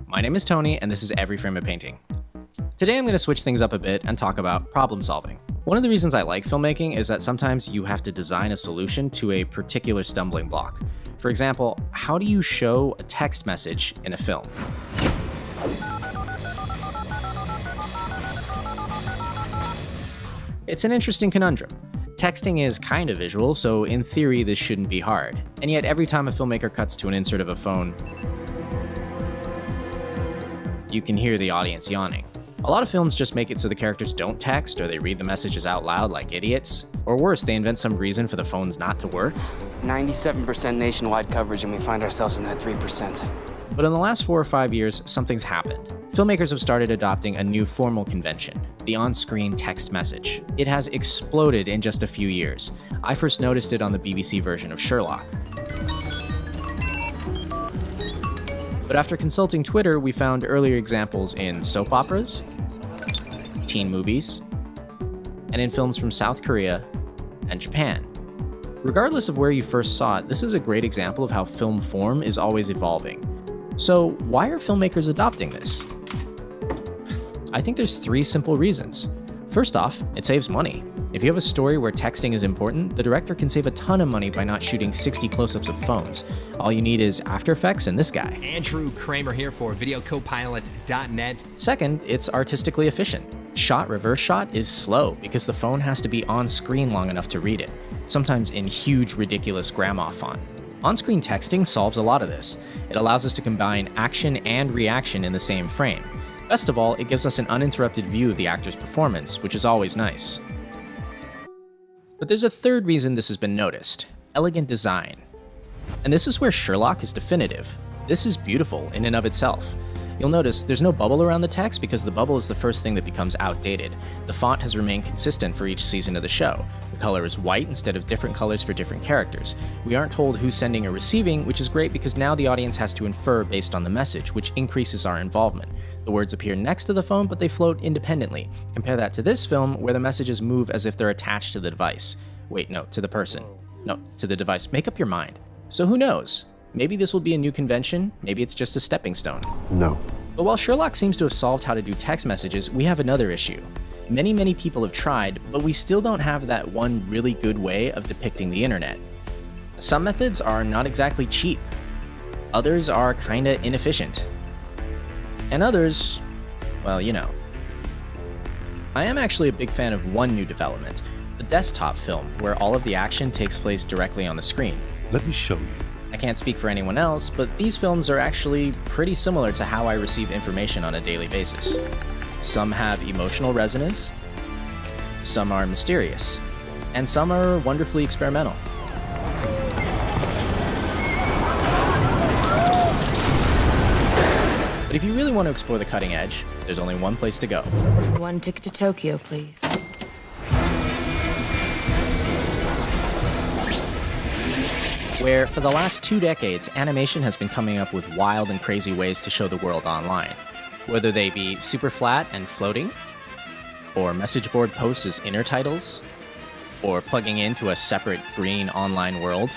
my name is Tony, and this is Every Frame a Painting. Today I'm going to switch things up a bit and talk about problem solving. One of the reasons I like filmmaking is that sometimes you have to design a solution to a particular stumbling block. For example, how do you show a text message in a film? It's an interesting conundrum. Texting is kind of visual, so in theory this shouldn't be hard. And yet every time a filmmaker cuts to an insert of a phone, you can hear the audience yawning. A lot of films just make it so the characters don't text, or they read the messages out loud like idiots. Or worse, they invent some reason for the phones not to work. 97% nationwide coverage, and we find ourselves in that 3%. But in the last 4 or 5 years, something's happened. Filmmakers have started adopting a new formal convention, the on-screen text message. It has exploded in just a few years. I first noticed it on the BBC version of Sherlock. But after consulting Twitter, we found earlier examples in soap operas, teen movies, and in films from South Korea and Japan. Regardless of where you first saw it, this is a great example of how film form is always evolving. So why are filmmakers adopting this? I think there's 3 simple reasons. First off, it saves money. If you have a story where texting is important, the director can save a ton of money by not shooting 60 close-ups of phones. All you need is After Effects and this guy. Andrew Kramer here for VideoCopilot.net. Second, it's artistically efficient. Shot reverse shot is slow because the phone has to be on screen long enough to read it, sometimes in huge, ridiculous grandma font. On-screen texting solves a lot of this. It allows us to combine action and reaction in the same frame. Best of all, it gives us an uninterrupted view of the actor's performance, which is always nice. But there's a third reason this has been noticed: elegant design. And this is where Sherlock is definitive. This is beautiful in and of itself. You'll notice there's no bubble around the text because the bubble is the first thing that becomes outdated. The font has remained consistent for each season of the show. The color is white instead of different colors for different characters. We aren't told who's sending or receiving, which is great because now the audience has to infer based on the message, which increases our involvement. The words appear next to the phone, but they float independently. Compare that to this film, where the messages move as if they're attached to the device. Wait, no, to the person. No, to the device. Make up your mind. So who knows? Maybe this will be a new convention, maybe it's just a stepping stone. No. But while Sherlock seems to have solved how to do text messages, we have another issue. Many people have tried, but we still don't have that one really good way of depicting the internet. Some methods are not exactly cheap. Others are kinda inefficient. And others, well, you know. I am actually a big fan of one new development, the desktop film, where all of the action takes place directly on the screen. Let me show you. I can't speak for anyone else, but these films are actually pretty similar to how I receive information on a daily basis. Some have emotional resonance, some are mysterious, and some are wonderfully experimental. But if you really want to explore the cutting edge, there's only one place to go. 1 ticket to Tokyo, please. Where for the last 2 decades, animation has been coming up with wild and crazy ways to show the world online. Whether they be super flat and floating, or message board posts as inner titles, or plugging into a separate green online world.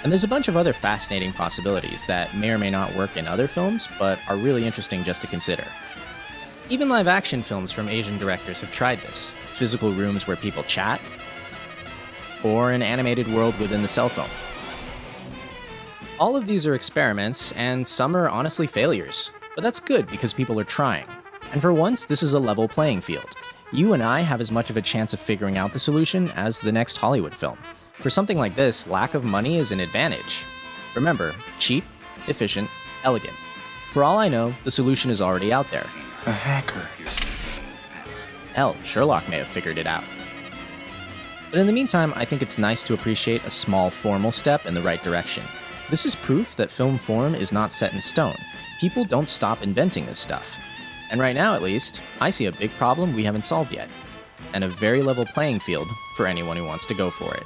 And there's a bunch of other fascinating possibilities that may or may not work in other films, but are really interesting just to consider. Even live-action films from Asian directors have tried this. Physical rooms where people chat, or an animated world within the cell phone. All of these are experiments, and some are honestly failures. But that's good because people are trying. And for once, this is a level playing field. You and I have as much of a chance of figuring out the solution as the next Hollywood film. For something like this, lack of money is an advantage. Remember, cheap, efficient, elegant. For all I know, the solution is already out there. A hacker. Hell, Sherlock may have figured it out. But in the meantime, I think it's nice to appreciate a small formal step in the right direction. This is proof that film form is not set in stone. People don't stop inventing this stuff. And right now, at least, I see a big problem we haven't solved yet, and a very level playing field for anyone who wants to go for it.